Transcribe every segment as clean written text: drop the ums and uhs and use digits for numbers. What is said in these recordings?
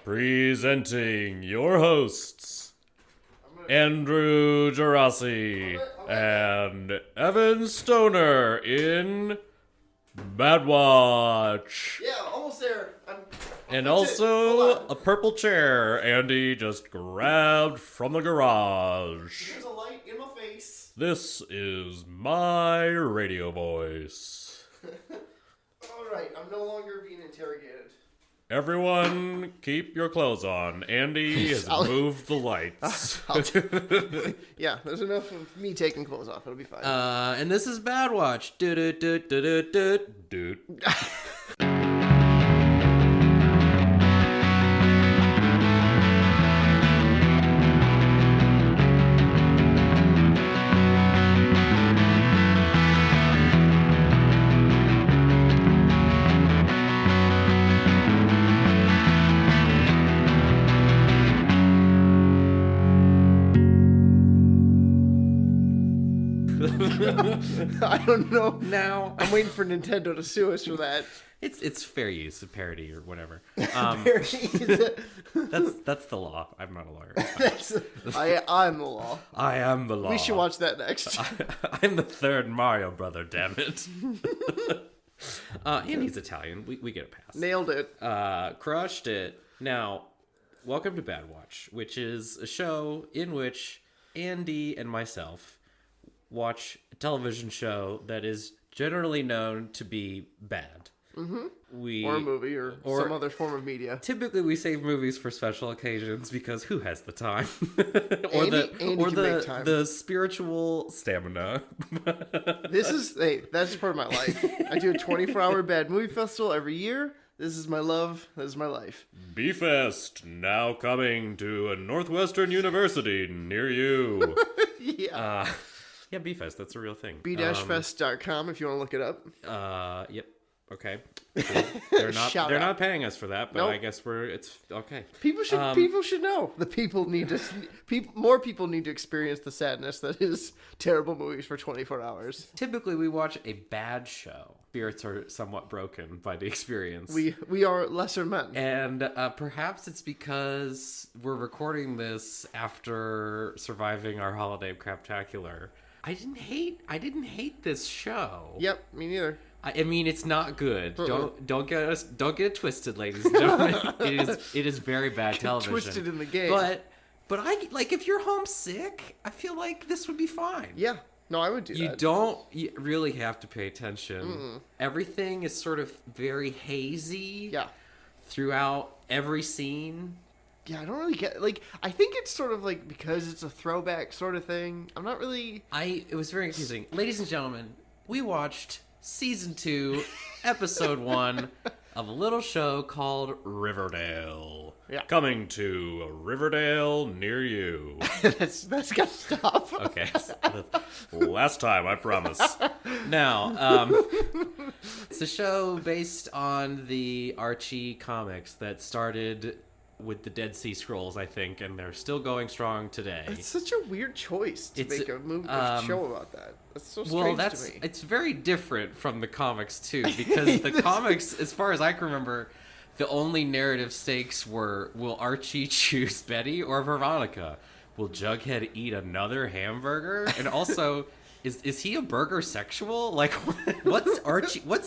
Presenting your hosts, Andrew Gerasi and Evan Stoner in Bad Watch. Yeah, almost there. And also a purple chair Andy just grabbed from the garage. There's a light in my face. This is my radio voice. Alright, I'm no longer being interrogated. Everyone, keep your clothes on. Andy has moved the lights. Yeah, there's enough of me taking clothes off. It'll be fine. And this is Bad Watch. Dude. I don't know. Now I'm waiting for Nintendo to sue us for that. it's fair use, a parody or whatever. That's That's the law. I'm not a lawyer. I'm the law. I am the law. We should watch that next. I'm the third Mario brother, damn it. Andy's Italian. We get a pass. Nailed it. Crushed it. Now, welcome to Bad Watch, which is a show in which Andy and myself watch a television show that is generally known to be bad. Mm-hmm. Or a movie or some other form of media. Typically, we save movies for special occasions because who has the time? Andy can make time. The spiritual stamina. That's part of my life. I do a 24-hour bad movie festival every year. This is my love. This is my life. B-Fest, now coming to a Northwestern University near you. Yeah. Yeah, B-Fest, that's a real thing. b-fest.com if you want to look it up. Yep. Okay. Cool. They're not paying us for that, but Nope. I guess it's okay. People should know. More people need to experience the sadness that is terrible movies for 24 hours. Typically, we watch a bad show. Spirits are somewhat broken by the experience. We are lesser men. And perhaps it's because we're recording this after surviving our holiday craptacular. I didn't hate this show. Yep, me neither. I mean, it's not good. Don't get it twisted, ladies and gentlemen. it is very bad television. Twisted in the game. But I like, if you're homesick, I feel like this would be fine. Yeah. No, I would do that. You really have to pay attention. Everything is sort of very hazy. Yeah. Throughout every scene. Yeah, I don't really get, I think it's sort of like because it's a throwback sort of thing. I'm not really... It was very confusing. Ladies and gentlemen, we watched Season 2, Episode 1 of a little show called Riverdale. Yeah. Coming to a Riverdale near you. That's gotta stop. Okay. Last time, I promise. Now, it's a show based on the Archie comics that started with the Dead Sea Scrolls, I think, and they're still going strong today. It's such a weird choice to make a show about that. That's so strange to me. It's very different from the comics, too, because the comics, as far as I can remember, the only narrative stakes were, will Archie choose Betty or Veronica? Will Jughead eat another hamburger? And also... Is he a burgersexual? Like, what's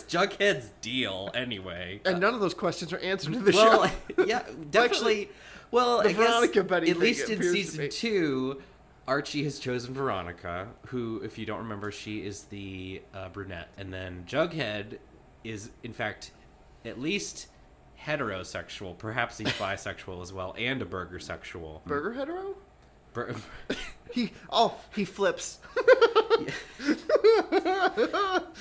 Jughead's deal anyway? And none of those questions are answered in the show. Yeah, definitely. Well, I Veronica guess Betty at least in appears to season be. 2, Archie has chosen Veronica, who, if you don't remember, she is the brunette, and then Jughead is, in fact, at least heterosexual. Perhaps he's bisexual as well, and a burgersexual. Burger hetero? He flips.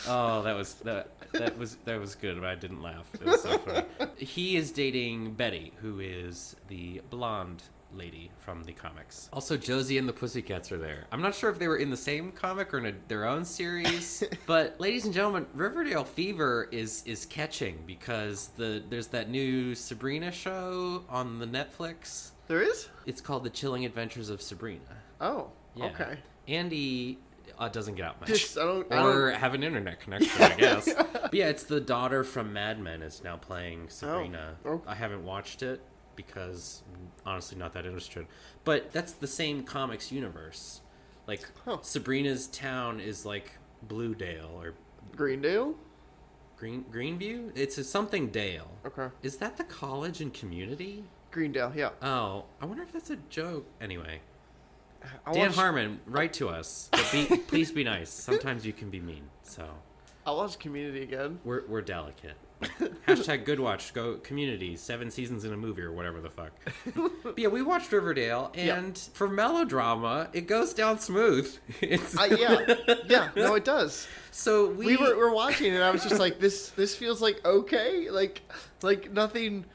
Oh, that was good, but I didn't laugh. It was so funny. He is dating Betty, who is the blonde lady from the comics. Also, Josie and the Pussycats are there. I'm not sure if they were in the same comic or in their own series, but ladies and gentlemen, Riverdale fever is catching because there's that new Sabrina show on the Netflix. There is? It's called The Chilling Adventures of Sabrina. Oh, Yeah. okay. Andy doesn't get out much. I don't have an internet connection, I guess. But yeah, it's the daughter from Mad Men is now playing Sabrina. Oh. I haven't watched it. because I'm honestly not that interested. But that's the same comics universe. Like, Sabrina's town is like Bluedale or Greendale? Greenview? It's a something Dale. Okay. Is that the college and community? Greendale, yeah. Oh, I wonder if that's a joke. Anyway. I Dan watched- Harmon, write to us. But please be nice. Sometimes you can be mean. So I'll watch Community again. we're delicate. Hashtag Goodwatch, go Community, 7 seasons in a movie or whatever the fuck. But yeah, we watched Riverdale, and for melodrama, it goes down smooth. It's Yeah, no, it does. so We were watching it, and I was just like, this feels like okay, like nothing,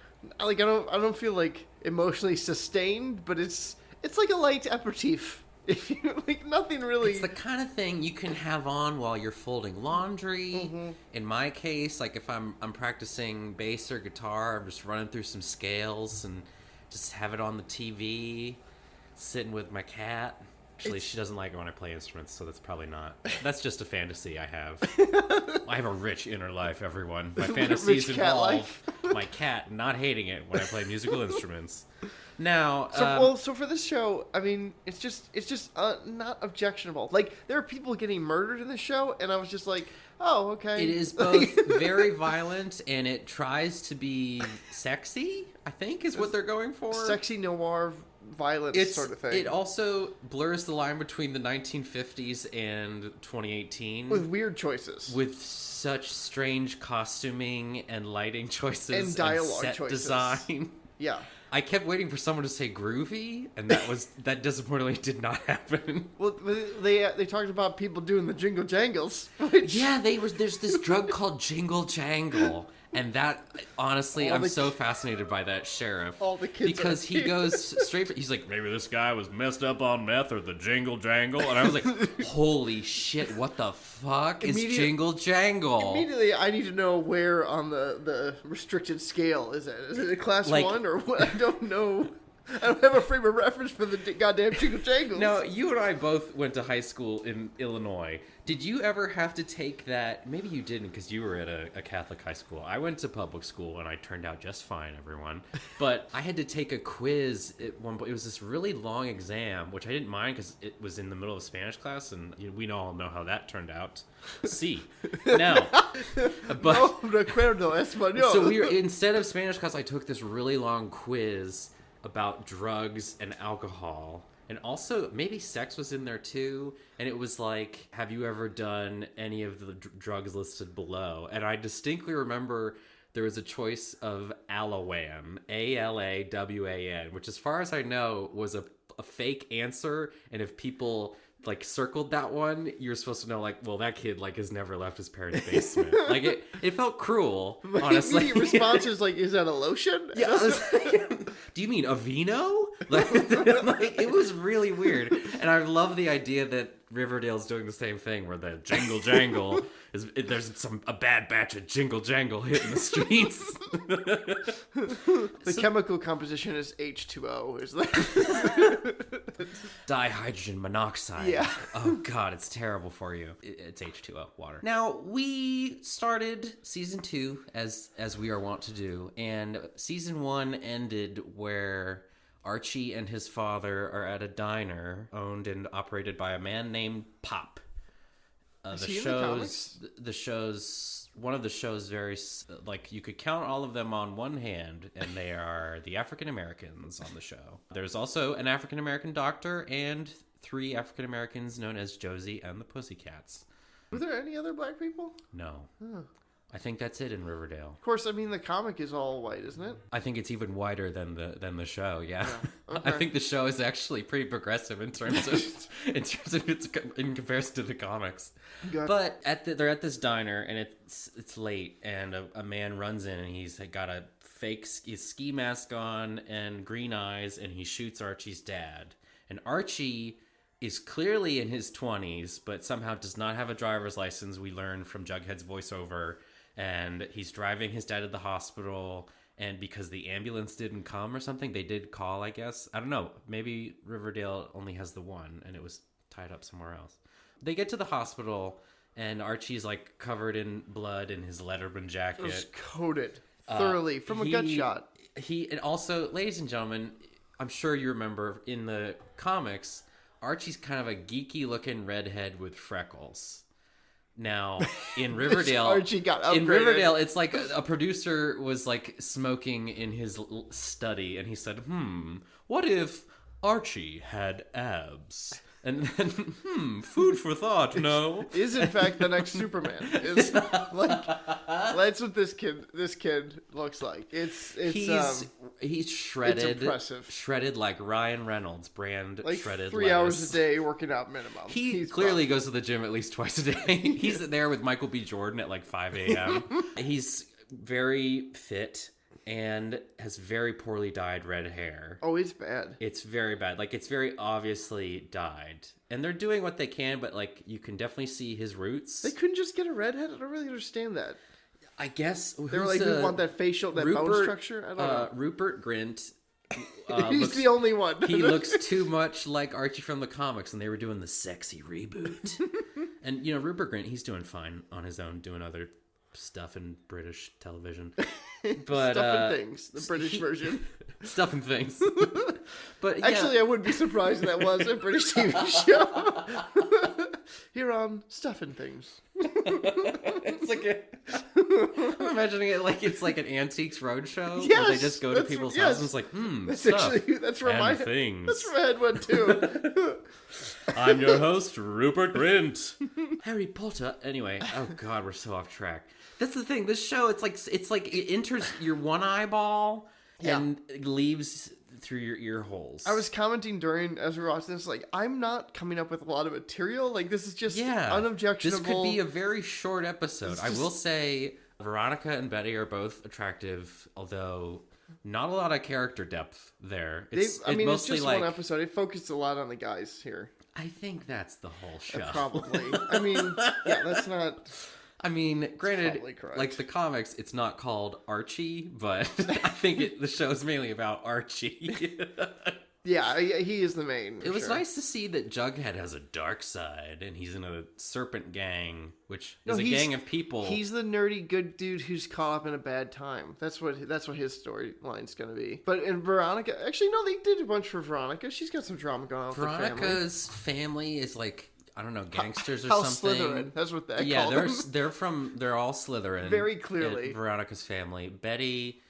like I don't feel like emotionally sustained, but it's like a light aperitif. If you like, nothing really. It's the kind of thing you can have on while you're folding laundry. Mm-hmm. In my case, like if I'm practicing bass or guitar, I'm just running through some scales and just have it on the TV, sitting with my cat. Actually, she doesn't like it when I play instruments, so that's probably not. That's just a fantasy I have. I have a rich inner life, everyone. My fantasies Rich cat involve life. my cat not hating it when I play musical instruments. Now, So for this show, I mean, it's just not objectionable. Like, there are people getting murdered in this show, and I was just like, oh, okay. it is both very violent and it tries to be sexy, I think is what they're going for. Sexy noir violence sort of thing. It also blurs the line between the 1950s and 2018 with weird choices. with such strange costuming and lighting choices And dialogue set choices. design. Yeah. I kept waiting for someone to say groovy, and that disappointingly did not happen. Well, they talked about people doing the jingle jangles. Which, Yeah, there's this drug called Jingle Jangle, and that honestly, I'm so fascinated by that sheriff. All the kids because are he goes straight. He's like, maybe this guy was messed up on meth or the Jingle Jangle, and I was like, holy shit, what the fuck is Jingle Jangle? Immediately, I need to know where on the restricted scale is it? Is it a class Like- 1 or what? I don't know. I don't have a frame of reference for the goddamn jingle jangles. Now, you and I both went to high school in Illinois. Did you ever have to take that? Maybe you didn't because you were at a Catholic high school. I went to public school and I turned out just fine, everyone. But I had to take a quiz at one point. It was this really long exam, which I didn't mind because it was in the middle of Spanish class, and we all know how that turned out. See, now, but No recuerdo español. so instead of Spanish class, I took this really long quiz about drugs and alcohol, and also maybe sex was in there too. And it was like, have you ever done any of the drugs listed below? And I distinctly remember there was a choice of Alawan, Alawan, which as far as I know was a fake answer. And if people like circled that one, you're supposed to know, like, well, that kid like has never left his parents' basement. Like it felt cruel, honestly. Immediate response is like, is that a lotion? Yeah, I was like, do you mean Aveeno? Like, it was really weird. And I love the idea that Riverdale's doing the same thing, where the Jingle Jangle there's a bad batch of Jingle Jangle hitting the streets. The chemical composition is H2O. Is that? Dihydrogen monoxide. Yeah. Oh god, it's terrible for you. It's H2O, water. Now, we started season 2 as we are wont to do, and season 1 ended where Archie and his father are at a diner owned and operated by a man named Pop. Is he in the comics? One of the shows very, like, you could count all of them on one hand, and they are the African Americans on the show. There's also an African American doctor and 3 African Americans known as Josie and the Pussycats. Were there any other black people? No. I think that's it in Riverdale. Of course, I mean the comic is all white, isn't it? I think it's even wider than the show. Yeah, Okay. I think the show is actually pretty progressive in terms of in comparison to the comics. Got- But they're at this diner and it's late, and a man runs in and he's got a fake ski mask on and green eyes, and he shoots Archie's dad. And Archie is clearly in his 20s, but somehow does not have a driver's license. We learn from Jughead's voiceover. And he's driving his dad to the hospital, and because the ambulance didn't come or something, they did call, I guess. I don't know. Maybe Riverdale only has the one, and it was tied up somewhere else. They get to the hospital, and Archie's, like, covered in blood in his Letterman jacket. It was coated thoroughly from a gut shot. And also, ladies and gentlemen, I'm sure you remember in the comics, Archie's kind of a geeky looking redhead with freckles. Now in Riverdale, Archie got upgraded. In Riverdale, it's like a producer was like smoking in his study, and he said, what if Archie had abs? And then, food for thought, no. Is in fact the next Superman. Is like that's what this kid looks like. He's shredded. It's impressive. Shredded like Ryan Reynolds brand like shredded 3 lettuce. hours a day working out minimum. He's clearly goes to the gym at least twice a day. He's there with Michael B. Jordan at like 5 a.m. He's very fit and has very poorly dyed red hair. Oh, it's bad. It's very bad. Like, it's very obviously dyed. And they're doing what they can, but, like, you can definitely see his roots. They couldn't just get a redhead? I don't really understand that. I guess... They were like, we want that facial, that bone structure? I don't know. Rupert Grint... He's the only one. He looks too much like Archie from the comics, and they were doing the sexy reboot. And, you know, Rupert Grint, he's doing fine on his own, doing other stuff in British television. But Stuff and Things, the British version. Stuff and Things. But actually, I wouldn't be surprised if that was a British TV show. Here on Stuff and Things. It's like I'm imagining it like it's like an Antiques Roadshow yes, where they just go to people's houses and it's like, that's stuff actually, that's where my things. That's where my head went too. I'm your host, Rupert Grint. Harry Potter. Anyway, oh god, we're so off track. That's the thing. This show, it's like it enters your one eyeball and leaves through your ear holes. I was commenting as we were watching this, like, I'm not coming up with a lot of material. Like, this is just unobjectionable. This could be a very short episode. I will say Veronica and Betty are both attractive, although not a lot of character depth there. It's mostly just like one episode. It focused a lot on the guys here. I think that's the whole show. Probably. I mean, yeah, that's not... I mean, granted, like the comics, it's not called Archie, but I think the show's mainly about Archie. Yeah, he is the main. It was nice to see that Jughead has a dark side, and he's in a serpent gang, which is a gang of people. He's the nerdy good dude who's caught up in a bad time. That's what his storyline's going to be. But in Veronica, actually, no, they did a bunch for Veronica. She's got some drama going on with her family. Veronica's family is like, I don't know, gangsters or House something. Slytherin. That's what they call them. they're all Slytherin. Very clearly. Veronica's family. Betty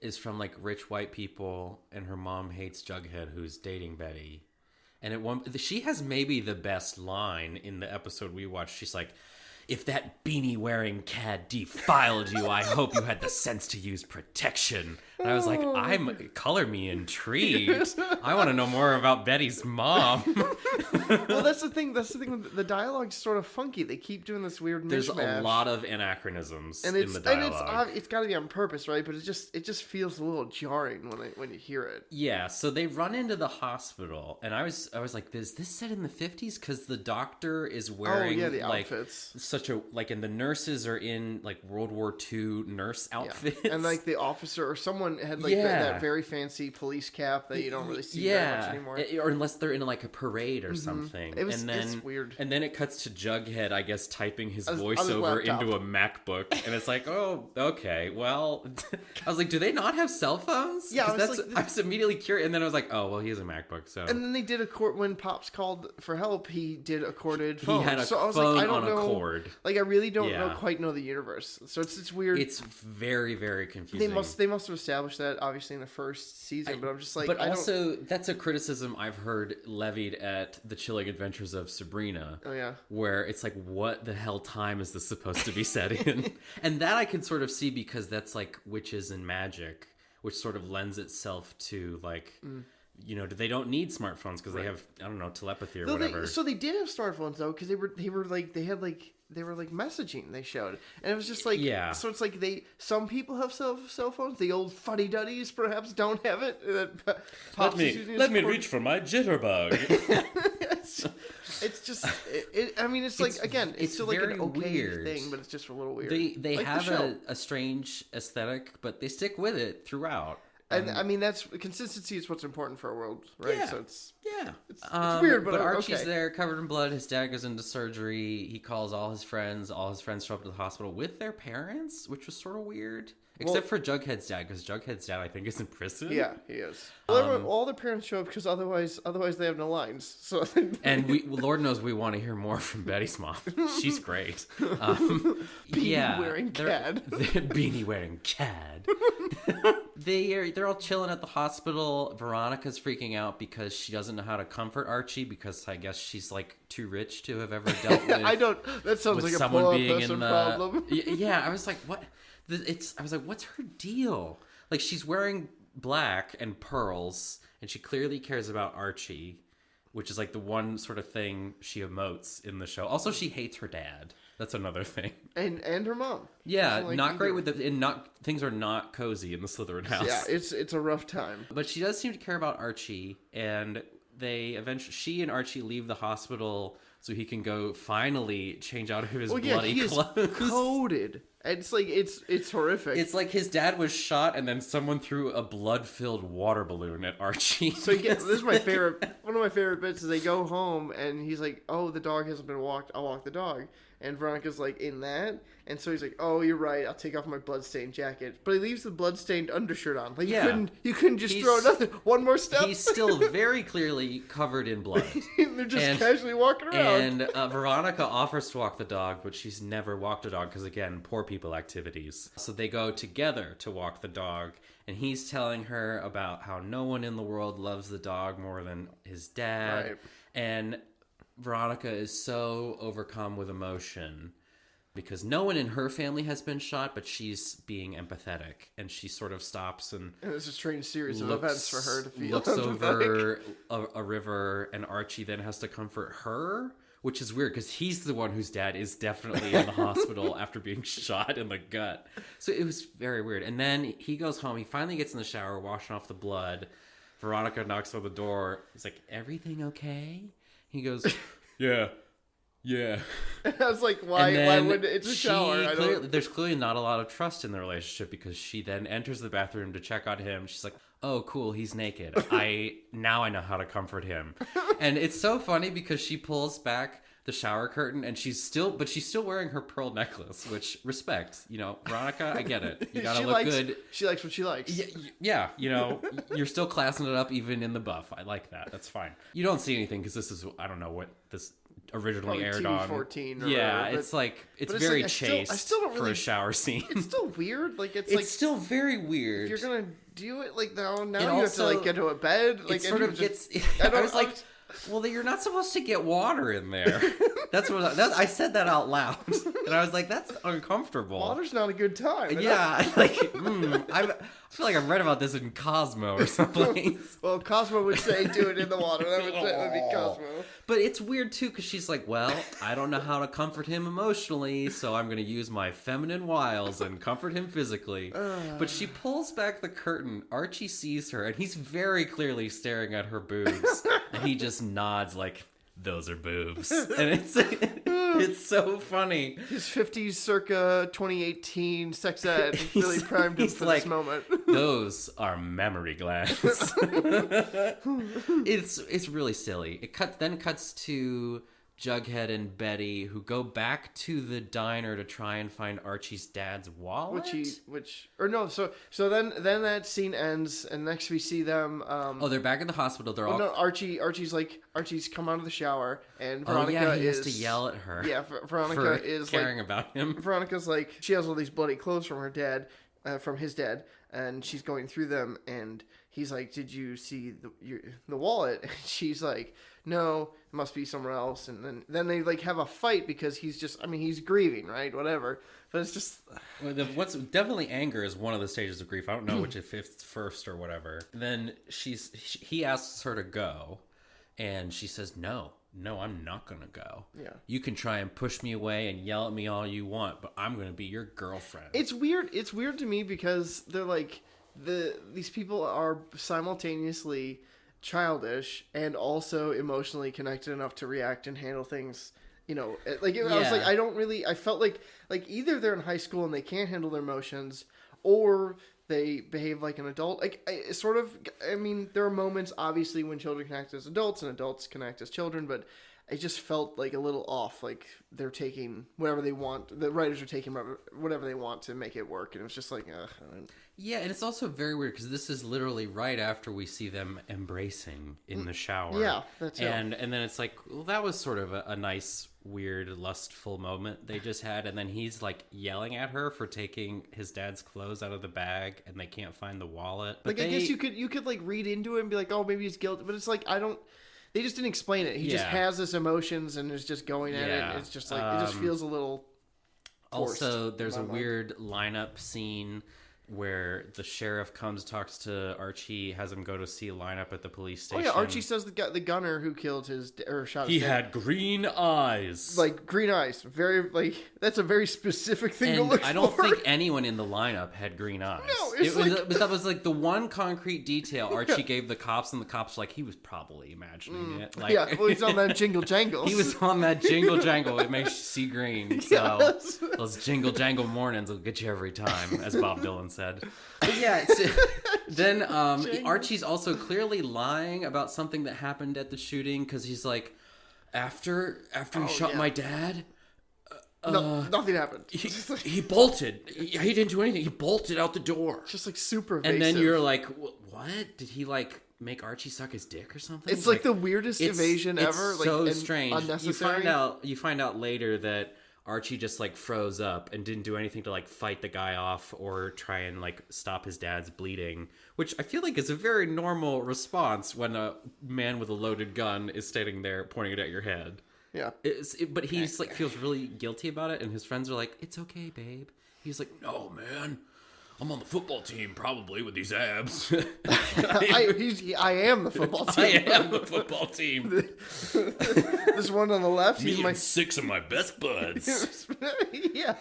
is from like rich white people, and her mom hates Jughead, who's dating Betty. And she has maybe the best line in the episode we watched. She's like, "If that beanie-wearing cad defiled you, I hope you had the sense to use protection." And I was like, color me intrigued. I want to know more about Betty's mom. Well, that's the thing. The dialogue's sort of funky. They keep doing this weird There's mishmash. a lot of anachronisms and in the dialogue. It's got to be on purpose, right? But it just feels a little jarring when you hear it. Yeah, so they run into the hospital, and I was like, is this set in the 50s? Because the doctor is wearing the like outfits. And the nurses are in like World War II nurse outfits. Yeah. And like the officer or someone had like that very fancy police cap that you don't really see very much anymore. Or unless they're in like a parade or something. It's weird. And then it cuts to Jughead, I guess, typing his voiceover into a MacBook. And it's like, oh, okay, well... I was like, do they not have cell phones? Yeah, I was immediately curious. And then I was like, oh, well, he has a MacBook, so... And then they did when Pops called for help, he did a corded phone. He had a phone on a cord. Like, I really don't quite know the universe. So it's weird. It's very, very confusing. They must have established that, obviously, in the first season, but I'm just like... But also, that's a criticism I've heard levied at The Chilling Adventures of Sabrina. Oh, yeah. Where it's like, what the hell time is this supposed to be set in? And that I can sort of see because that's like witches and magic, which sort of lends itself to like... You know, they don't need smartphones because they have, I don't know, telepathy or whatever. So they did have smartphones though, because they were messaging they showed, and it was just like, so it's like some people have cell phones. The old fuddy duddies perhaps don't have it. Let me reach for my jitterbug. It's just, I mean, it's like, again, it's still like an okay weird thing, but it's just a little weird. They like have a strange aesthetic, but they stick with it throughout. And I mean, that's consistency is what's important for a world, right? Yeah. So it's it's weird, but Archie's okay. there, covered in blood. His dad goes into surgery. He calls all his friends. All his friends show up to the hospital with their parents, which was sort of weird. Except for Jughead's dad, because Jughead's dad, I think, is in prison. Yeah, he is. Well, all their parents show up because otherwise they have no lines. So and Lord knows we want to hear more from Betty's mom. She's great. Beanie-wearing cad. Beanie-wearing cad. They're all chilling at the hospital. Veronica's freaking out because she doesn't know how to comfort Archie because I guess she's like too rich to have ever dealt with. That sounds like a someone poor being person in the problem. Yeah, I was like, what? I was like, what's her deal? Like, she's wearing black and pearls, and she clearly cares about Archie, which is like the one sort of thing she emotes in the show. Also, she hates her dad. That's another thing. And her mom. Yeah, not great with things are not cozy in the Slytherin house. Yeah, it's a rough time. But she does seem to care about Archie, and she and Archie leave the hospital so he can go finally change out of his bloody clothes. Is coated. It's like it's horrific. It's like his dad was shot, and then someone threw a blood-filled water balloon at Archie. So this is my favorite. One of my favorite bits is they go home, and he's like, "Oh, the dog hasn't been walked. I'll walk the dog." And Veronica's like, "In that?" And so he's like, "Oh, you're right. I'll take off my bloodstained jacket." But he leaves the bloodstained undershirt on. Like you couldn't just throw one more step. He's still very clearly covered in blood. They're just casually walking around. And Veronica offers to walk the dog, but she's never walked a dog because, again, poor people activities. So they go together to walk the dog, and he's telling her about how no one in the world loves the dog more than his dad. Right. And Veronica is so overcome with emotion because no one in her family has been shot, but she's being empathetic, and she sort of stops and it's a strange series of events for her to feel looks empathetic. over a river, and Archie then has to comfort her, which is weird because he's the one whose dad is definitely in the hospital after being shot in the gut. So it was very weird. And then he goes home. He finally gets in the shower, washing off the blood. Veronica knocks on the door. He's like, "Everything okay?" He goes, "Yeah. I was like, why would it's a shower? There's clearly not a lot of trust in the relationship because she then enters the bathroom to check on him. She's like, "Oh, cool, he's naked. Now I know how to comfort him." And it's so funny because she pulls back the shower curtain and she's still wearing her pearl necklace, which respect. Veronica, I get it. You gotta look good. She likes what she likes. Yeah, you're still classing it up even in the buff. I like that. That's fine. You don't see anything because this is, I don't know what this originally Probably aired TV on. 14 or yeah, whatever, it's very like, chaste I still don't for a shower scene. It's still weird. Like it's still very weird. If you're gonna do it like now you also, have to like get to a bed. Like it sort of gets. I was like, well, you're not supposed to get water in there. I said that out loud, and I was like, that's uncomfortable. Water's not a good time. Yeah, I feel like I've read about this in Cosmo or something. Well, Cosmo would say do it in the water. That would be Cosmo. But it's weird too because she's like, well, I don't know how to comfort him emotionally, so I'm going to use my feminine wiles and comfort him physically. But she pulls back the curtain. Archie sees her, and he's very clearly staring at her boobs, and he just nods like, "Those are boobs," and it's so funny. His 50s circa 2018 sex ed really primed him for this moment. Those are mammary glands. It's really silly. It cuts to Jughead and Betty, who go back to the diner to try and find Archie's dad's wallet. So then that scene ends, and next we see them. They're back at the hospital. They're all. No, Archie's come out of the shower, and Veronica he has to yell at her. Yeah, Veronica is caring about him. Veronica's like, she has all these bloody clothes from her dad, from his dad, and she's going through them, and he's like, "Did you see the wallet?" And she's like, "No, it must be somewhere else." And then they like have a fight because he's grieving, right? Whatever. But it's just what's definitely anger is one of the stages of grief. I don't know which if it's first or whatever. Then he asks her to go, and she says, "No, I'm not gonna go. Yeah. You can try and push me away and yell at me all you want, but I'm gonna be your girlfriend." It's weird. It's weird to me because they're like these people are simultaneously childish and also emotionally connected enough to react and handle things. I was like, I felt like either they're in high school and they can't handle their emotions, or They behave like an adult. Like, I mean, there are moments, obviously, when children can act as adults and adults can act as children, but it just felt like a little off. Like, they're taking whatever they want. The writers are taking whatever they want to make it work. And it was just like, Yeah, and it's also very weird because this is literally right after we see them embracing in the shower. Yeah, that's it. And then it's like, well, that was sort of a nice, weird, lustful moment they just had. And then he's like yelling at her for taking his dad's clothes out of the bag, and they can't find the wallet. But I guess you could like read into it and be like, oh, maybe he's guilty. But it's like, they just didn't explain it. He just has his emotions and is just going at it. It's just like, it just feels a little forced. Also, there's a weird lineup scene where the sheriff comes, talks to Archie, has him go to see a lineup at the police station. Oh yeah, Archie says the gunner who killed shot his He dad. had green eyes. Like, green eyes. Very, like, that's a very specific thing to look for. I don't think anyone in the lineup had green eyes. No, that was like the one concrete detail Archie gave the cops, and the cops were like, he was probably imagining it. Like, yeah, well, he's on that jingle jangles. he was on that jingle jangle. It makes you see green. So Yes. those jingle jangle mornings will get you every time, as Bob Dylan said. But yeah, then Archie's also clearly lying about something that happened at the shooting, because he's like, after he shot my dad, nothing happened. he bolted. He didn't do anything. He bolted out the door. Just like super evasive. And then you're like, what? Did he like make Archie suck his dick or something? It's like the weirdest evasion ever. Like, so and strange. Unnecessary. You find out later that Archie just like froze up and didn't do anything to like fight the guy off or try and like stop his dad's bleeding, which I feel like is a very normal response when a man with a loaded gun is standing there pointing it at your head. Yeah. But he's like feels really guilty about it, and his friends are like, "It's okay, babe." He's like, "No, man. I'm on the football team, probably, with these abs." I am the football team. I am the football team. This one on the left, Me he's and my 6 of my best buds. yeah.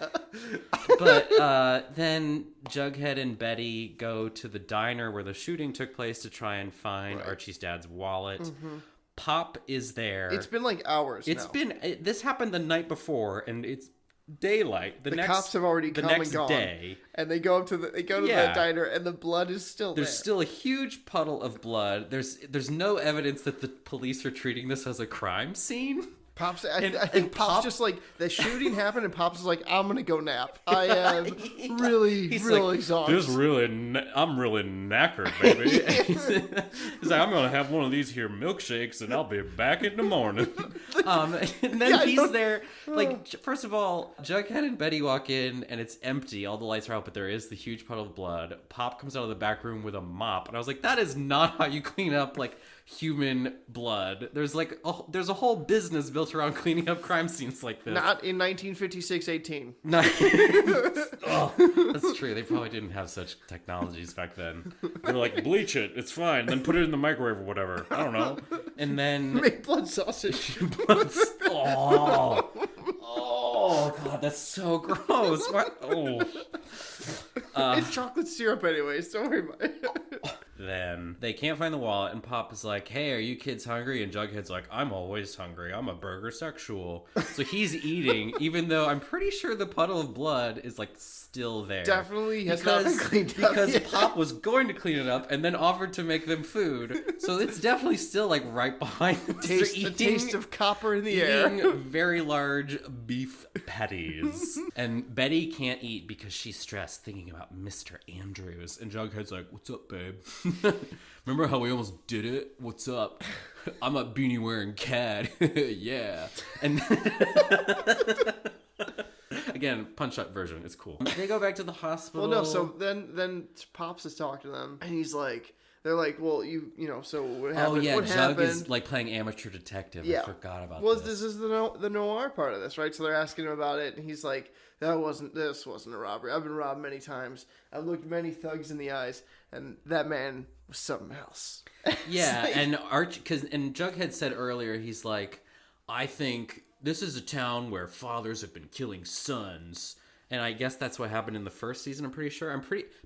But then Jughead and Betty go to the diner where the shooting took place to try and find Archie's dad's wallet. Mm-hmm. Pop is there. It's been like hours. This happened the night before, and it's daylight. The cops have already come and gone. Day, and they go to the diner, and the blood is still there. There's still a huge puddle of blood. There's no evidence that the police are treating this as a crime scene. Pops, I think Pops just like, the shooting happened, and Pops is like, I'm gonna go nap. I am really exhausted. I'm really knackered, baby. He's like, I'm gonna have one of these here milkshakes, and I'll be back in the morning. And then he's there. Like, first of all, Jughead and Betty walk in, and it's empty. All the lights are out, but there is the huge puddle of blood. Pop comes out of the back room with a mop, and I was like, that is not how you clean up like human blood. There's a whole business built around cleaning up crime scenes like this. Not in 1956-18. That's true. They probably didn't have such technologies back then. They're like, bleach it, it's fine, then put it in the microwave or whatever. I don't know. And then Make blood sausage. Oh god, that's so gross. What? Oh. It's chocolate syrup anyways, don't worry about it. Then they can't find the wallet, and Pop is like, "Hey, are you kids hungry?" And Jughead's like, "I'm always hungry. I'm a burgersexual." So he's eating, even though I'm pretty sure the puddle of blood is like still there. Definitely has not been cleaned up. Because Pop was going to clean it up and then offered to make them food. So it's definitely still like right behind them. The taste of copper in the air. Eating very large beef patties. And Betty can't eat because she's stressed thinking about Mr. Andrews. And Jughead's like, "What's up, babe? Remember how we almost did it? What's up? I'm a beanie-wearing cat." Yeah. And again, punch-up version. It's cool. They go back to the hospital. Well, no, so then Pops is talking to them, and he's like, they're like, well, so what happened? Oh, yeah, what Jug happened? is like playing amateur detective. Yeah. I forgot about well, this. this is the noir part of this, right? So they're asking him about it, and he's like, this wasn't a robbery. I've been robbed many times. I've looked many thugs in the eyes, and that man was something else. Yeah, and and Jughead said earlier, he's like, "I think this is a town where fathers have been killing sons." And I guess that's what happened in the first season, I'm pretty sure.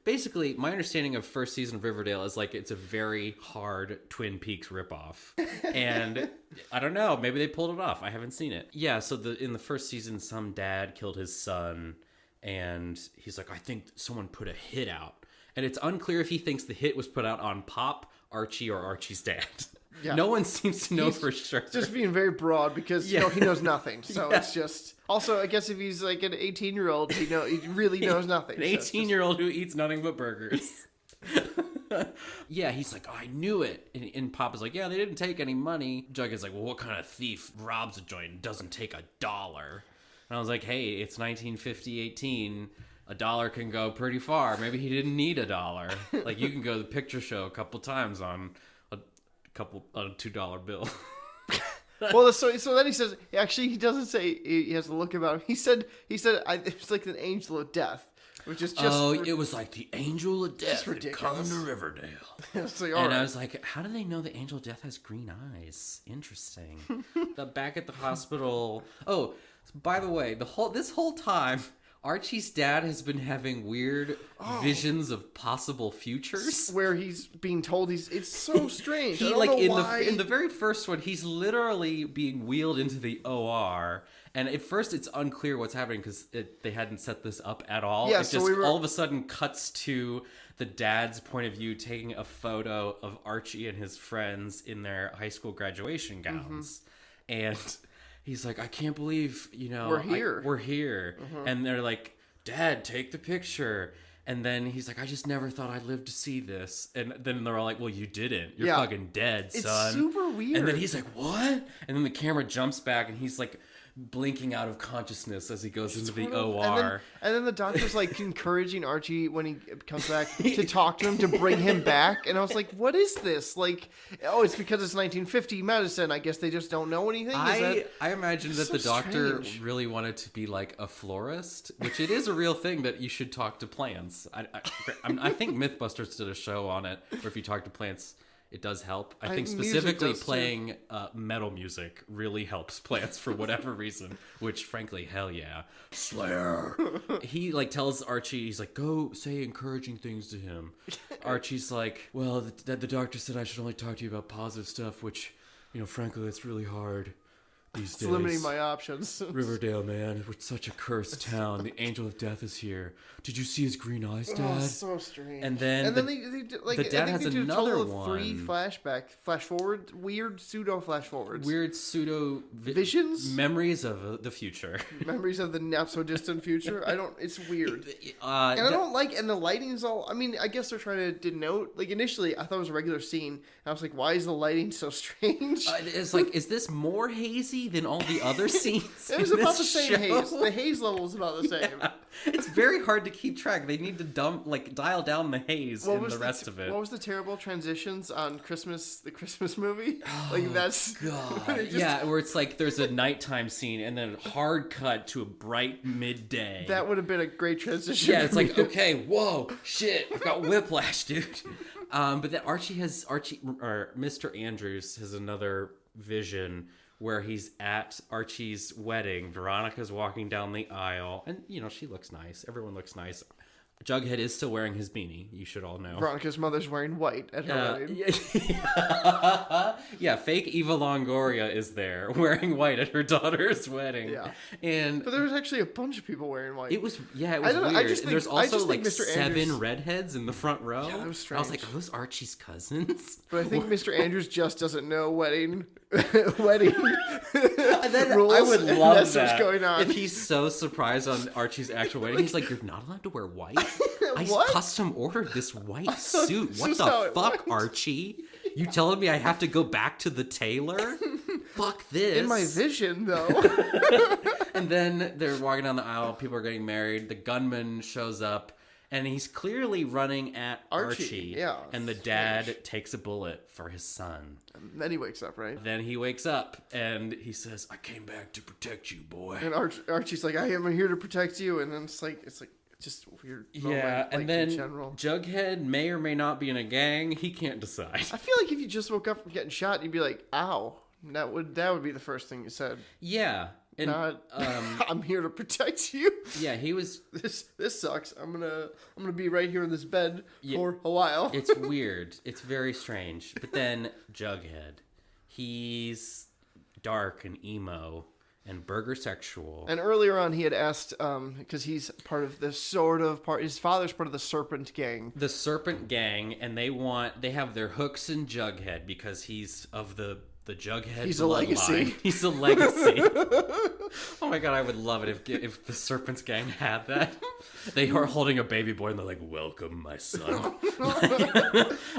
Basically, my understanding of first season of Riverdale is like it's a very hard Twin Peaks ripoff. And I don't know, maybe they pulled it off. I haven't seen it. Yeah, so in the first season, some dad killed his son, and he's like, "I think someone put a hit out." And it's unclear if he thinks the hit was put out on Pop, Archie, or Archie's dad. Yeah. No one seems to know for sure. Just being very broad because you know he knows nothing. So Yeah. it's just. Also, I guess if he's like an 18-year-old, he really knows nothing. An 18-year-old who eats nothing but burgers. Yeah, he's like, oh, I knew it. And Pop is like, yeah, they didn't take any money. Jughead's like, well, what kind of thief robs a joint and doesn't take $1? And I was like, hey, it's 1950-18. $1 can go pretty far. Maybe he didn't need $1. Like, you can go to the picture show a couple times on a $2 bill. Well, so then he says, actually, he doesn't say he has to look about him. He said, it's like an angel of death, which is just. Oh, it was like the angel of death had ridiculous. come to Riverdale. It's like, And all right. I was like, how do they know the angel of death has green eyes? Interesting. Back at the hospital. Oh, by the way, this whole time, Archie's dad has been having weird visions of possible futures. Where he's being told it's so strange. He I don't know in why. the very first one, he's literally being wheeled into the OR, and at first it's unclear what's happening because they hadn't set this up at all. Yeah, it so just all of a sudden cuts to the dad's point of view taking a photo of Archie and his friends in their high school graduation gowns, and he's like, I can't believe, We're here. we're here. And they're like, Dad, take the picture. And then he's like, I just never thought I'd live to see this. And then they're all like, well, you didn't. You're Yeah. fucking dead, son. It's super weird. And then he's like, what? And then the camera jumps back and he's like blinking out of consciousness as he goes into the OR. And then the doctor's like encouraging Archie when he comes back to talk to him to bring him back. And I was like, what is this? Like, oh, it's because it's 1950 medicine. I guess they just don't know anything. I imagine that so the doctor strange. really wanted to be like a florist, which it is a real thing that you should talk to plants. I think Mythbusters did a show on it where if you talk to plants, it does help. I think music specifically does too. playing metal music really helps plants for whatever reason, which frankly, hell yeah. Slayer. He like tells Archie, he's like, go say encouraging things to him. Archie's like, well, the doctor said I should only talk to you about positive stuff, which, frankly, that's really hard these It's days. limiting my options. Riverdale, man, we're such a cursed town. The angel of death is here. Did you see his green eyes, Dad? Oh, so strange. And then they the like, dad I think has they did another a total of 3 one. flash forward, weird pseudo flash forwards. Weird pseudo Visions? memories of the future. Memories of the not so distant future. It's weird. And I don't like, and the lighting's all, I mean, I guess they're trying to denote, like initially I thought it was a regular scene, and I was like, why is the lighting so strange? It's like, is this more hazy than all the other scenes? It was in about this the same show? haze. The haze level was about the same. Yeah. It's very hard to keep track. They need to dial down the haze in the rest of it. What was the terrible transitions on the Christmas movie? Like that's God. Yeah, where it's like there's a nighttime scene and then a hard cut to a bright midday. That would have been a great transition. Yeah, it's for me. like, okay, whoa, shit, I've got whiplash, dude. But then Mr. Andrews has another vision where he's at Archie's wedding. Veronica's walking down the aisle, and she looks nice. Everyone looks nice. Jughead is still wearing his beanie. You should all know. Veronica's mother's wearing white at her wedding. Yeah, fake Eva Longoria is there wearing white at her daughter's wedding. Yeah. And But there was actually a bunch of people wearing white. it was weird. I don't know, I And just think- there's I also just like think Mr. 7 Andrews- redheads in the front row. Yeah, that was I was like, strange. are those Archie's cousins? But I think Mr. Andrews just doesn't know wedding rules. I would and love that's that what's going on. if he's so surprised on Archie's actual wedding. He's like, you're not allowed to wear white? I What? custom ordered this white suit. This What is how the it fuck, went. Archie? You telling me I have to go back to the tailor? Fuck this. In my vision, though. And then they're walking down the aisle. People are getting married. The gunman shows up. And he's clearly running at Archie. Yeah, And the dad takes a bullet for his son. And then he wakes up, right? Then he wakes up and he says, I came back to protect you, boy. And Archie's like, I am here to protect you. And then it's like just a weird moment, Yeah, like, and then in general. Jughead may or may not be in a gang. He can't decide. I feel like if you just woke up from getting shot, you'd be like, ow. That would be the first thing you said. Yeah. And Not, I'm here to protect you. yeah, he was. This sucks. I'm gonna be right here in this bed Yeah. for a while. It's weird. It's very strange. But then Jughead, he's dark and emo, and burgersexual. And earlier on, he had asked, because he's part of this his father's part of the Serpent Gang. The Serpent Gang, and they have their hooks in Jughead because he's of the Jughead He's a bloodline. legacy. He's a legacy. Oh my god, I would love it if the Serpent's Gang had that. They are holding a baby boy and they're like, "Welcome, my son."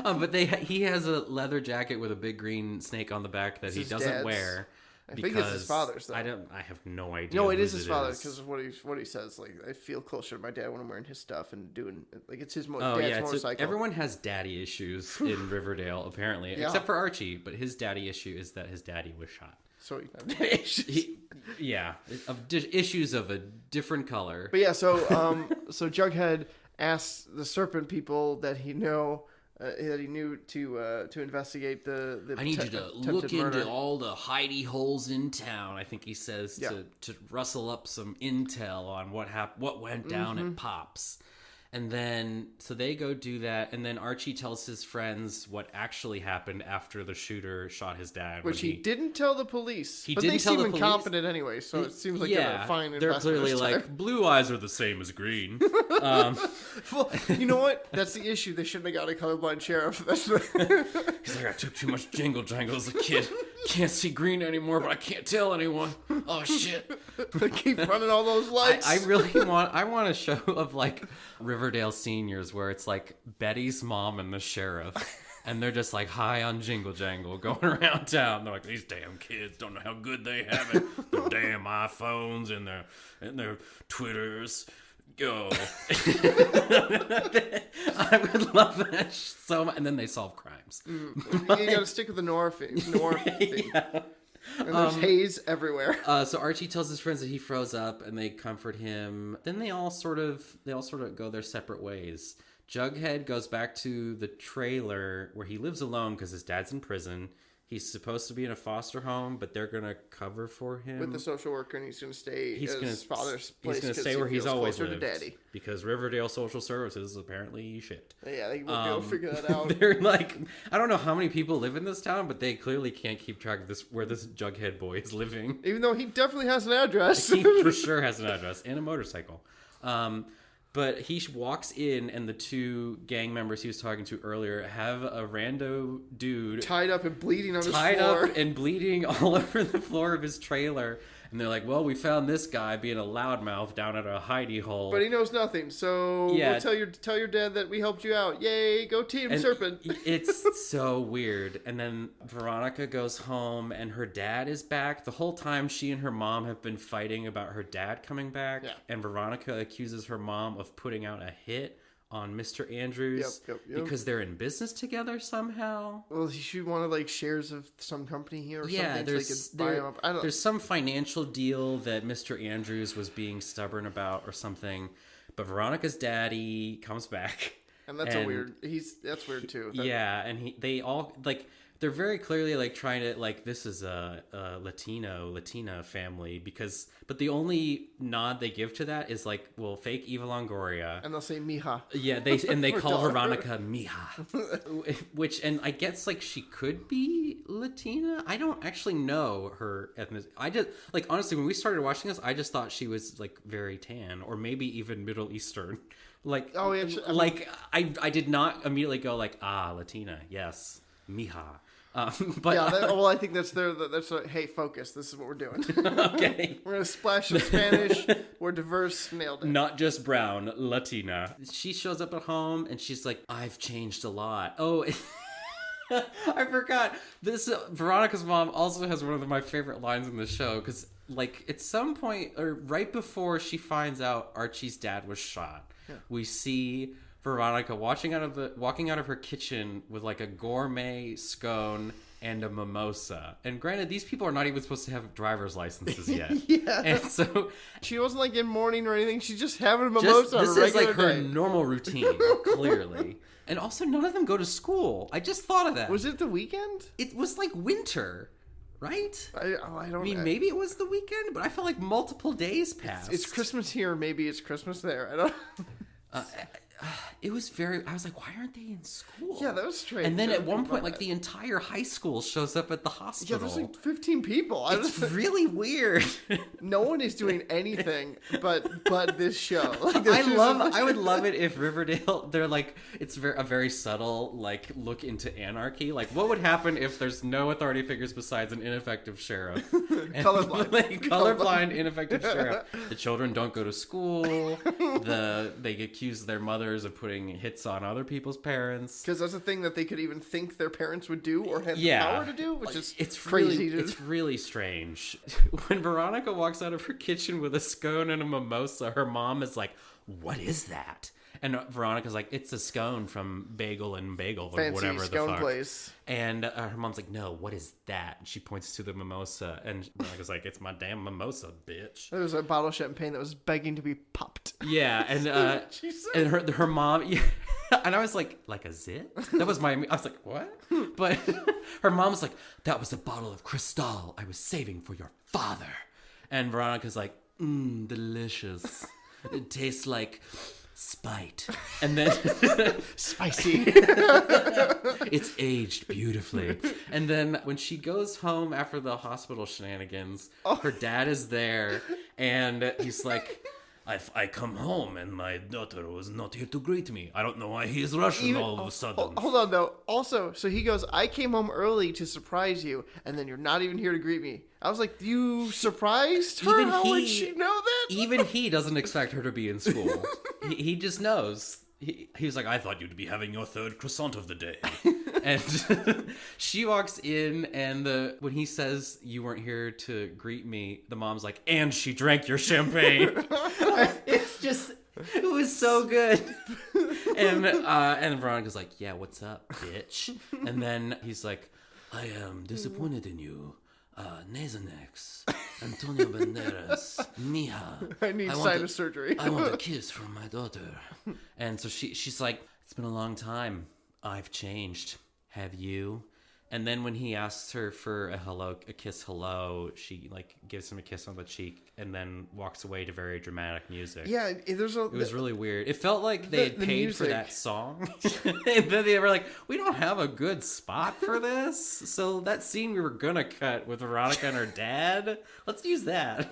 But he has a leather jacket with a big green snake on the back that he doesn't wear. I think it's his father's, though. I have no idea. No, it is his father, because of what he says. Like, I feel closer to my dad when I'm wearing his stuff and doing, like, it's his dad's motorcycle. Everyone has daddy issues in Riverdale, apparently, except for Archie. But his daddy issue is that his daddy was shot. So he have daddy issues. Issues of a different color. But yeah, so Jughead asks the Serpent people that he knew to investigate the I need you to look into all the hidey holes in town. I think he says to rustle up some intel on what went down at Pops. And then, so they go do that, and then Archie tells his friends what actually happened after the shooter shot his dad. Which he didn't tell the police. But they seem incompetent anyway, so it seems like they're fine. They're clearly like, blue eyes are the same as green. Well, you know what? That's the issue. They shouldn't have got a colorblind sheriff. That's what... He's like, I took too much jingle jangle as a kid. Can't see green anymore, but I can't tell anyone. Oh, shit. They keep running all those lights. I want a show of, like, Riverdale seniors where it's like Betty's mom and the sheriff, and they're just like high on jingle jangle going around town. They're like, these damn kids don't know how good they have it. Their damn iPhones and their Twitters. Go. I would love that so much. And then they solve crimes. You gotta stick with the noir thing. Yeah. And there's haze everywhere. So Archie tells his friends that he froze up, and they comfort him. Then they all sort of go their separate ways. Jughead goes back to the trailer where he lives alone because his dad's in prison. He's supposed to be in a foster home, but they're gonna cover for him with the social worker, and he's gonna stay at his father's place. He's gonna stay where he's always lived, to Daddy. Because Riverdale social services is apparently shit. Yeah, they won't be able to figure that out. They're like, I don't know how many people live in this town, but they clearly can't keep track of where this Jughead boy is living. Even though he definitely has an address. He for sure has an address and a motorcycle. But he walks in, and the two gang members he was talking to earlier have a rando dude tied up and bleeding on his floor. Tied up and bleeding all over the floor of his trailer. And they're like, well, we found this guy being a loudmouth down at a hidey hole. But he knows nothing, so we'll tell your dad that we helped you out. Yay, go Team Serpent. It's so weird. And then Veronica goes home, and her dad is back. The whole time, she and her mom have been fighting about her dad coming back. Yeah. And Veronica accuses her mom of putting out a hit on Mr. Andrews because they're in business together somehow. Well, she wanted like shares of some company here or something. There's some financial deal that Mr. Andrews was being stubborn about or something. But Veronica's daddy comes back. And that's that's weird too. And they all like they're very clearly like trying to like this is a Latina family but the only nod they give to that is like, well, fake Eva Longoria, and they'll say mija. Yeah, they call Veronica mija, which and I guess like she could be Latina. I don't actually know her ethnicity. I just like honestly when we started watching this, I just thought she was like very tan or maybe even Middle Eastern. Like I did not immediately go like Latina, yes, mija. But I think that's hey, focus. This is what we're doing. Okay, we're gonna splash some Spanish. We're diverse. Nailed it. Not just brown, Latina. She shows up at home and she's like, "I've changed a lot." Oh, I forgot. This Veronica's mom also has one of my favorite lines in the show because, like, at some point or right before she finds out Archie's dad was shot, we see Veronica walking out of her kitchen with like a gourmet scone and a mimosa. And granted, these people are not even supposed to have driver's licenses yet. Yeah. And so she wasn't like in mourning or anything. She's just having a mimosa. This is like her normal routine, clearly. And also, none of them go to school. I just thought of that. Was it the weekend? It was like winter. Right? I mean, maybe it was the weekend, but I felt like multiple days passed. It's Christmas here. Maybe it's Christmas there. I don't. it was very. I was like, why aren't they in school? Yeah, that was strange. And then I at didn't one think point, about like the entire high school shows up at the hospital. yeah, there's like 15 people. It's really weird. No one is doing anything but this show. Like, I would love it if Riverdale, they're like, it's a very subtle, like, look into anarchy. Like, what would happen if there's no authority figures besides an ineffective sheriff? And, Colorblind. like, colorblind, ineffective sheriff. The children don't go to school. They accuse their mothers of putting hits on other people's parents. Because that's a thing that they could even think their parents would do or have the Yeah. power to do, which is It's crazy. really, it's really strange. When Veronica walks out of her kitchen with a scone and a mimosa, her mom is like, "What is that?" And Veronica's like, "It's a scone from Bagel and Bagel or Fancy whatever the scone fuck." place. And her mom's like, "No, what is that?" And she points to the mimosa, and Veronica's like, "It's my damn mimosa, bitch." There was a bottle of champagne that was begging to be popped. Yeah, and She said. and her mom, yeah, and I was like a zit? That was I was like, what? But her mom's like, "That was a bottle of Cristal I was saving for your father." And Veronica's like, delicious. It tastes like spite. And then Spicy. it's aged beautifully. And then when she goes home after the hospital shenanigans, her dad is there, and he's like, I come home and my daughter was not here to greet me. I don't know why he's Russian all of a sudden. Hold on, though. Also, so he goes, I came home early to surprise you, and then you're not even here to greet me. I was like, you surprised her? Even How he- would she know that? Even he doesn't expect her to be in school. He just knows. He was like, I thought you'd be having your third croissant of the day. And she walks in, and when he says, you weren't here to greet me, the mom's like, and she drank your champagne. It's just, it was so good. And Veronica's like, yeah, what's up, bitch? And then he's like, I am disappointed in you. Nasonex, Antonio Banderas, Mija. I need want sinus surgery. I want a kiss from my daughter. And so she's like, it's been a long time. I've changed. Have you? And then when he asks her for a kiss hello, she like gives him a kiss on the cheek and then walks away to very dramatic music. Yeah, It was really weird. It felt like they had the paid for music. that song. And then they were like, we don't have a good spot for this. So that scene we were going to cut with Veronica and her dad, let's use that.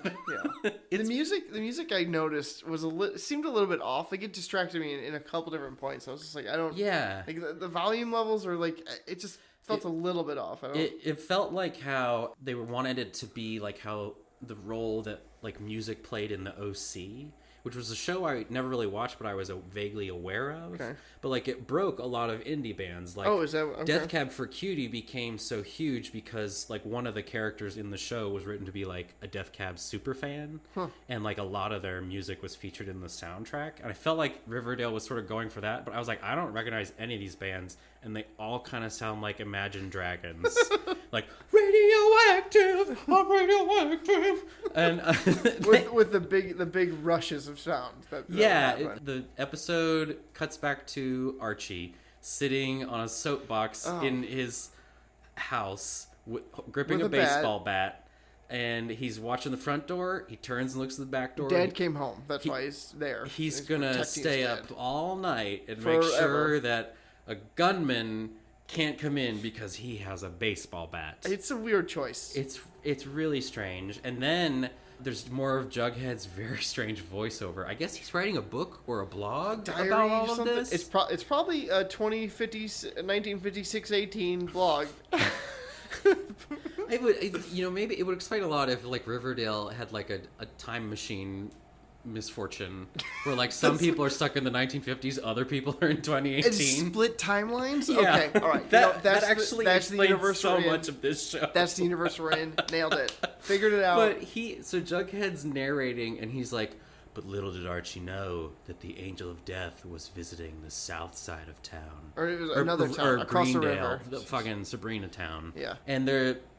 Yeah. The music I noticed was seemed a little bit off. Like it distracted me in a couple different points. I was just like, I don't. Yeah. Like the volume levels are like it just felt a little bit off. I don't. It felt like how they wanted it to be like how the role that like music played in the OC, which was a show I never really watched, but I was vaguely aware of. Okay. But like it broke a lot of indie bands. Like Is that okay? Death Cab for Cutie became so huge because like one of the characters in the show was written to be like a Death Cab super fan, and like a lot of their music was featured in the soundtrack. And I felt like Riverdale was sort of going for that, but I was like, I don't recognize any of these bands, and they all kind of sound like Imagine Dragons, like radioactive, I'm radioactive, and with the big rushes of sound. That happen. The episode cuts back to Archie sitting on a soapbox in his house, gripping With a a bat. baseball bat, and he's watching the front door. He turns and looks at the back door. Dad came home. That's why he's there. He's gonna protecting stay his up dad. all night and make Forever. sure that a gunman can't come in because he has a baseball bat. It's a weird choice. It's really strange. And then there's more of Jughead's very strange voiceover. I guess he's writing a book or a blog Diary about all or of something. this. It's probably a 1956-18 blog. Maybe it would explain a lot if like Riverdale had like a time machine misfortune where like some people are stuck in the 1950s, other people are in 2018. And split timelines. Yeah. Okay, all right. That that's actually that's the explains universe so we're in. much of this show. That's the universe we're in. Nailed it. Figured it out. But so Jughead's narrating, and he's like, but little did Archie know that the Angel of Death was visiting the south side of town. Or it was another town, across the Greendale, river. the fucking Sabrina town. Yeah. And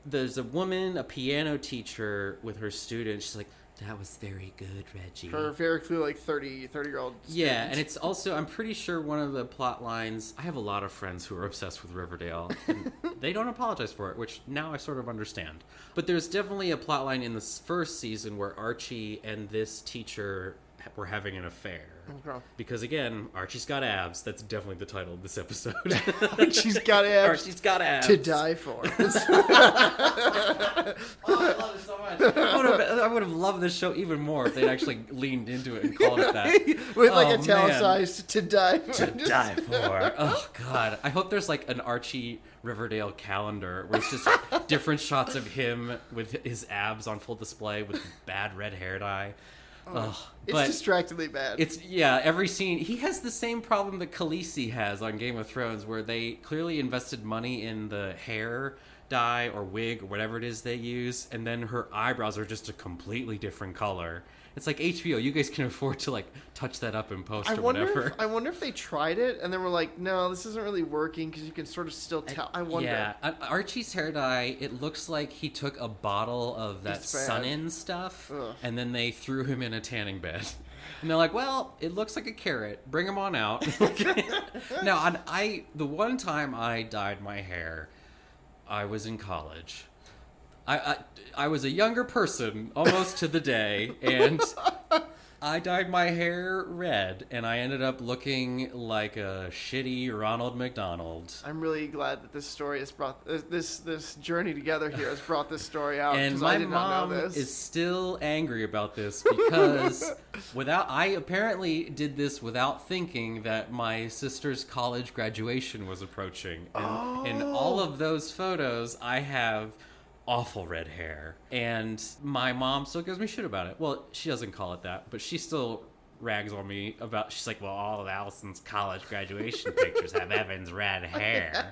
there's a woman, a piano teacher, with her student. She's like, that was very good, Reggie. Her very clear, like 30-year-old. Yeah, and it's also, I'm pretty sure one of the plot lines, I have a lot of friends who are obsessed with Riverdale, and they don't apologize for it, which now I sort of understand. But there's definitely a plot line in this first season where Archie and this teacher were having an affair. Okay. Because again, Archie's got abs. That's definitely the title of this episode. She's got abs. Archie's got abs. To die for. Oh, I love it so much. I would have loved this show even more if they'd actually leaned into it and called it that. With like italicized "to die for." To die for. Oh God! I hope there's like an Archie Riverdale calendar where it's just different shots of him with his abs on full display with bad red hair dye. It's distractingly bad. Every scene he has the same problem that Khaleesi has on Game of Thrones, where they clearly invested money in the hair dye or wig or whatever it is they use, and then her eyebrows are just a completely different color. It's like HBO, you guys can afford to like touch that up in post or whatever. I wonder if they tried it and then were like, no, this isn't really working because you can sort of still tell. I wonder. Yeah, Archie's hair dye, it looks like he took a bottle of that Sun-In stuff, and then they threw him in a tanning bed. And they're like, well, it looks like a carrot. Bring him on out. Now, the one time I dyed my hair, I was in college. I was a younger person, almost to the day, and I dyed my hair red, and I ended up looking like a shitty Ronald McDonald. I'm really glad that this story has brought this journey together here has brought this story out. And my mom is still angry about this because I apparently did this without thinking that my sister's college graduation was approaching. And in all of those photos, I have awful red hair, and my mom still gives me shit about it. Well, she doesn't call it that, but she still rags on me about, she's like, well, all of Allison's college graduation pictures have Evan's red hair.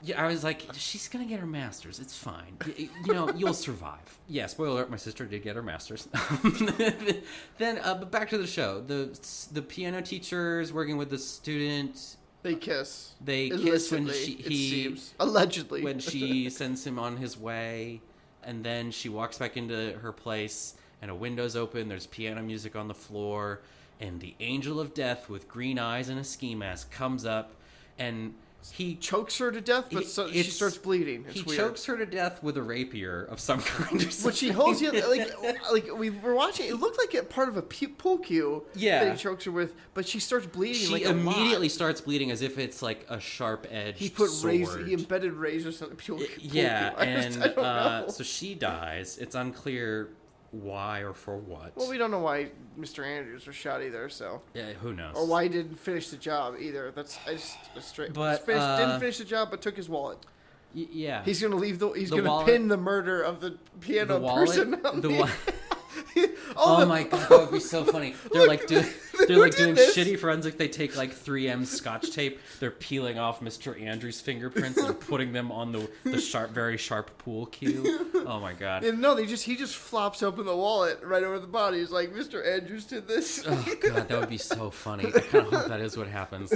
Yeah, I was like, she's gonna get her master's, it's fine, you'll survive. Yeah, spoiler alert, my sister did get her master's. Then but back to the show. The piano teacher's working with the student. They kiss. They kiss when allegedly, when she sends him on his way, and then she walks back into her place, and a window's open. There's piano music on the floor, and the angel of death with green eyes and a ski mask comes up, and he chokes her to death, but she starts bleeding. It's weird. Chokes her to death with a rapier of some kind. Which she holds you like we were watching. It looked like a part of a pool cue. Yeah. That he chokes her with, but she starts bleeding. She immediately starts bleeding as if it's like a sharp edged. He put sword. He embedded razors in the pool cue. Yeah, I don't know. So she dies. It's unclear why or for what. Well, we don't know why Mr. Andrews was shot either, so. Yeah, who knows? Or why he didn't finish the job either. That's straight. But didn't finish the job, but took his wallet. Yeah. He's gonna leave He's gonna pin the murder of the piano person. Oh my god, that would be so funny. They're like doing shitty forensic. They take like 3M Scotch tape. They're peeling off Mr. Andrews' fingerprints and putting them on the sharp, very sharp pool cue. Oh my god. And no, he just flops open the wallet right over the body. He's like, Mr. Andrews did this. Oh god, that would be so funny. I kind of hope that is what happens.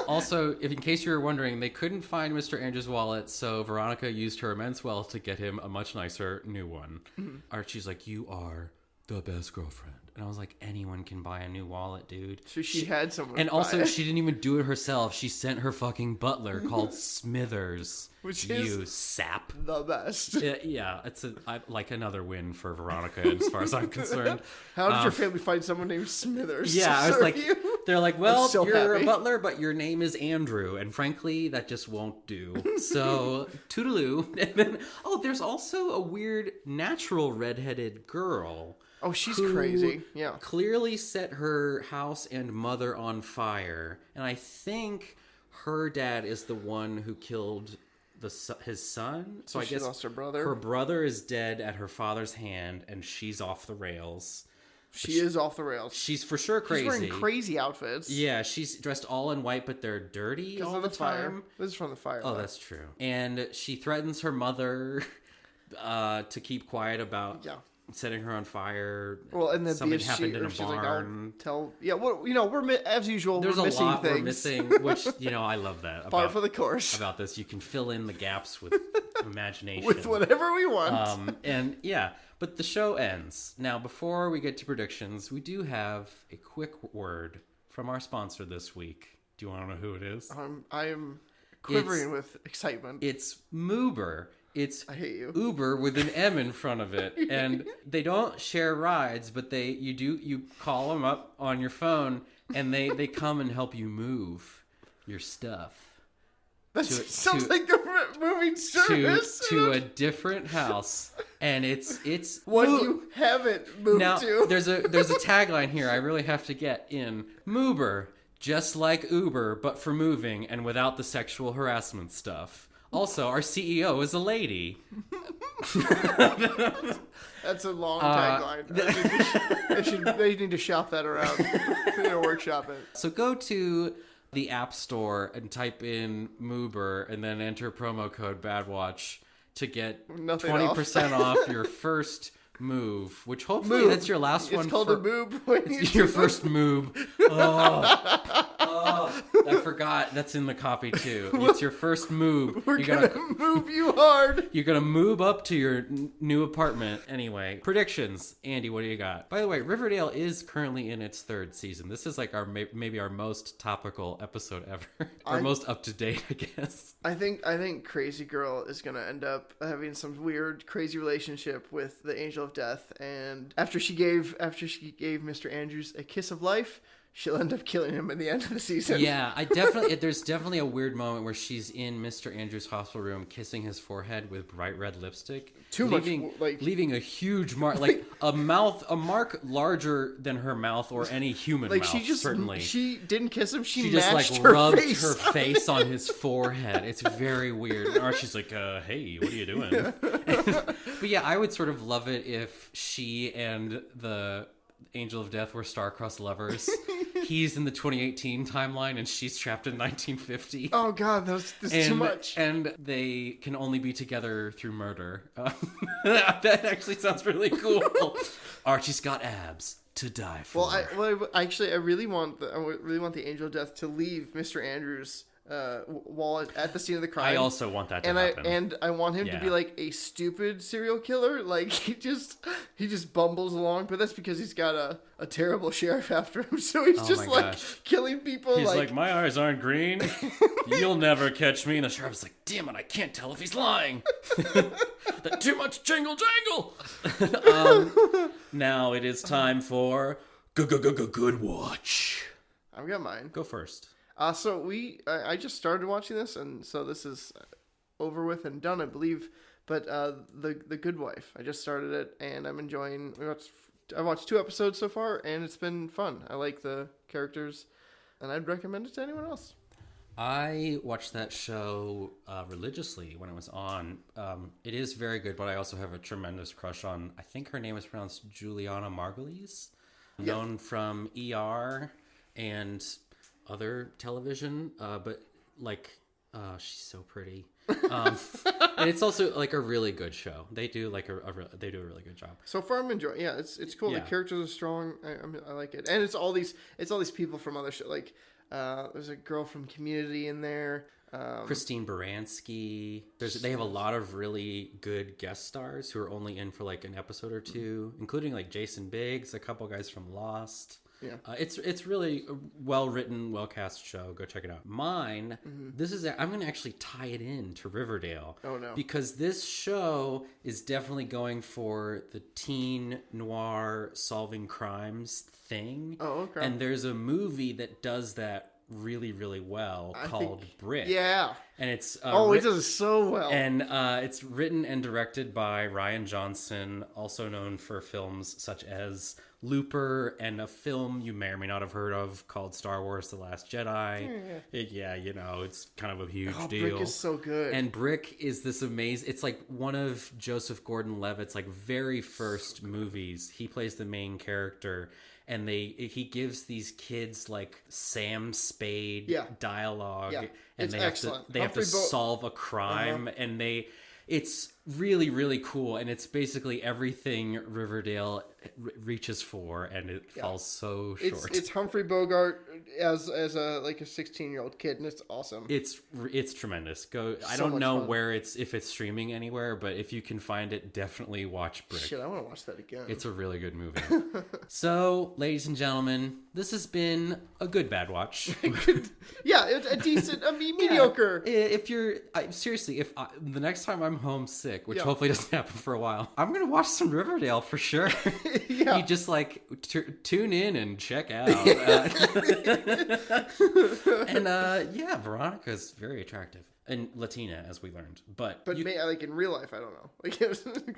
Also, in case you were wondering, they couldn't find Mr. Andrews' wallet, so Veronica used her immense wealth to get him a much nicer new one. Mm-hmm. Archie's like, you are the best girlfriend. And I was like, anyone can buy a new wallet, dude. So she had someone. And also, she didn't even do it herself. She sent her fucking butler called Smithers. Which is sap. The best. Yeah, it's like another win for Veronica as far as I'm concerned. How did your family find someone named Smithers? Yeah, I was like, they're like, well, you're happy. a butler, but your name is Andrew. And frankly, that just won't do. So, toodaloo. And then, there's also a weird natural redheaded girl. Oh, she's crazy. Yeah. Clearly set her house and mother on fire. And I think her dad is the one who killed his son. So I guess lost her brother. Her brother is dead at her father's hand, and she's off the rails. She is off the rails. She's for sure crazy. She's wearing crazy outfits. Yeah, she's dressed all in white, but they're dirty all the time. This is from the fire. Oh, that's true. And she threatens her mother to keep quiet about... Yeah. Setting her on fire. Well, and then something happened in a Like, barn. we're as usual. There's we're missing a lot things. we're missing, which I love that. Par for the course about this. You can fill in the gaps with imagination, with whatever we want. And yeah, but the show ends now. Before we get to predictions, we do have a quick word from our sponsor this week. Do you want to know who it is? I am quivering with excitement. It's Moober. It's I hate you. Uber with an M in front of it, and they don't share rides, but you call them up on your phone, and they come and help you move your stuff. That sounds like a moving service. To a different house, and it's what you haven't moved now, to. there's a tagline here I really have to get in. Moober, just like Uber, but for moving and without the sexual harassment stuff. Also, our CEO is a lady. That's a long tagline. They need to shop that around. They need to workshop it. So go to the App Store and type in Moober and then enter promo code BADWATCH to get 20% off your first move, which hopefully that's your last one. It's called a moob. It's your first moob. Oh, I forgot. That's in the copy too. It's your first moob. We're gonna move you hard. You're gonna move up to your new apartment. Anyway, predictions. Andy, what do you got? By the way, Riverdale is currently in its 3rd season. This is like maybe our most topical episode ever, or most up to date, I guess. I think Crazy Girl is gonna end up having some weird, crazy relationship with the Angel of Death, and after she gave Mr. Andrews a kiss of life, she'll end up killing him at the end of the season. Yeah, there's definitely a weird moment where she's in Mr. Andrews' hospital room kissing his forehead with bright red lipstick. Leaving a huge mark, like a mark larger than her mouth or any human mouth, certainly. She didn't kiss him, she just mashed like her rubbed face. her face on his forehead. It's very weird. And Archie's like, hey, what are you doing? But yeah, I would sort of love it if she and the Angel of Death were star-crossed lovers. He's in the 2018 timeline and she's trapped in 1950. Oh god, that's too much. And they can only be together through murder. That actually sounds really cool. Archie's got abs to die for. I really want the Angel of Death to leave Mr. Andrews while at the scene of the crime. I also want that to happen. And I want him to be like a stupid serial killer. Like he just bumbles along, but that's because he's got a terrible sheriff after him. So he's killing people. He's like, my eyes aren't green. You'll never catch me. And the sheriff's like, damn it, I can't tell if he's lying. Too much jingle jangle. Now it is time for Goodwatch. I've got mine. Go first. So I just started watching this, and so this is over with and done, I believe. But the Good Wife, I just started it, and I'm enjoying. I watched 2 episodes so far, and it's been fun. I like the characters, and I'd recommend it to anyone else. I watched that show religiously when it was on. It is very good, but I also have a tremendous crush on. I think her name is pronounced Juliana Margulies, known from ER and other television, but she's so pretty. And it's also like a really good show. They do like they do a really good job. So far, I'm enjoying. Yeah, it's cool. Yeah. The characters are strong. I like it, and it's all these people from other shows. Like there's a girl from Community in there. Christine Baranski. They have a lot of really good guest stars who are only in for like an episode or 2, including like Jason Biggs, a couple guys from Lost. Yeah, it's really a well-written, well-cast show. Go check it out. Mine, I'm going to actually tie it in to Riverdale. Oh, no. Because this show is definitely going for the teen noir solving crimes thing. Oh, okay. And there's a movie that does that really, really well called Brick. Yeah. And it's... it does so well. And it's written and directed by Rian Johnson, also known for films such as Looper and a film you may or may not have heard of called Star Wars The Last Jedi. It's kind of a huge deal. Brick is so good. And Brick is this amazing... It's like one of Joseph Gordon-Levitt's like very first movies. He plays the main character. And he gives these kids like Sam Spade dialogue, and they have to solve a crime, and it's really, really cool, and it's basically everything Riverdale reaches for, and it falls so short. It's Humphrey Bogart as a 16-year-old kid, and it's awesome. It's tremendous. I So don't much know fun. if it's streaming anywhere, but if you can find it, definitely watch Brick. Shit, I want to watch that again. It's a really good movie. So, ladies and gentlemen, this has been a good bad watch. Yeah, it's a decent, mediocre. If you're seriously, if the next time I'm homesick, which hopefully doesn't happen for a while, I'm gonna watch some Riverdale for sure. Yeah. You just like tune in and check out. And yeah, Veronica's very attractive and Latina, as we learned. But Like in real life, I don't know. Like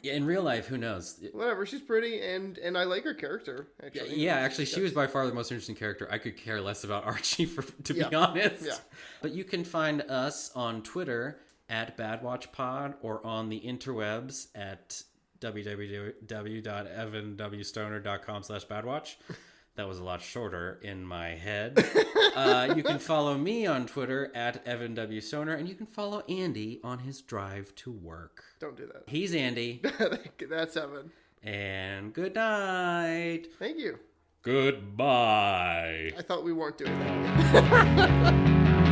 in real life, who knows? whatever, she's pretty, and I like her character. Actually, Yeah, actually, she was by far the most interesting character. I could care less about Archie, to be honest. Yeah. But you can find us on Twitter at BadWatchPod or on the interwebs at www.evanwstoner.com/badwatch. That was a lot shorter in my head. You can follow me on Twitter at EvanWStoner, and you can follow Andy on his drive to work. Don't do that. He's Andy. That's Evan. And good night. Thank you. Goodbye. I thought we weren't doing that.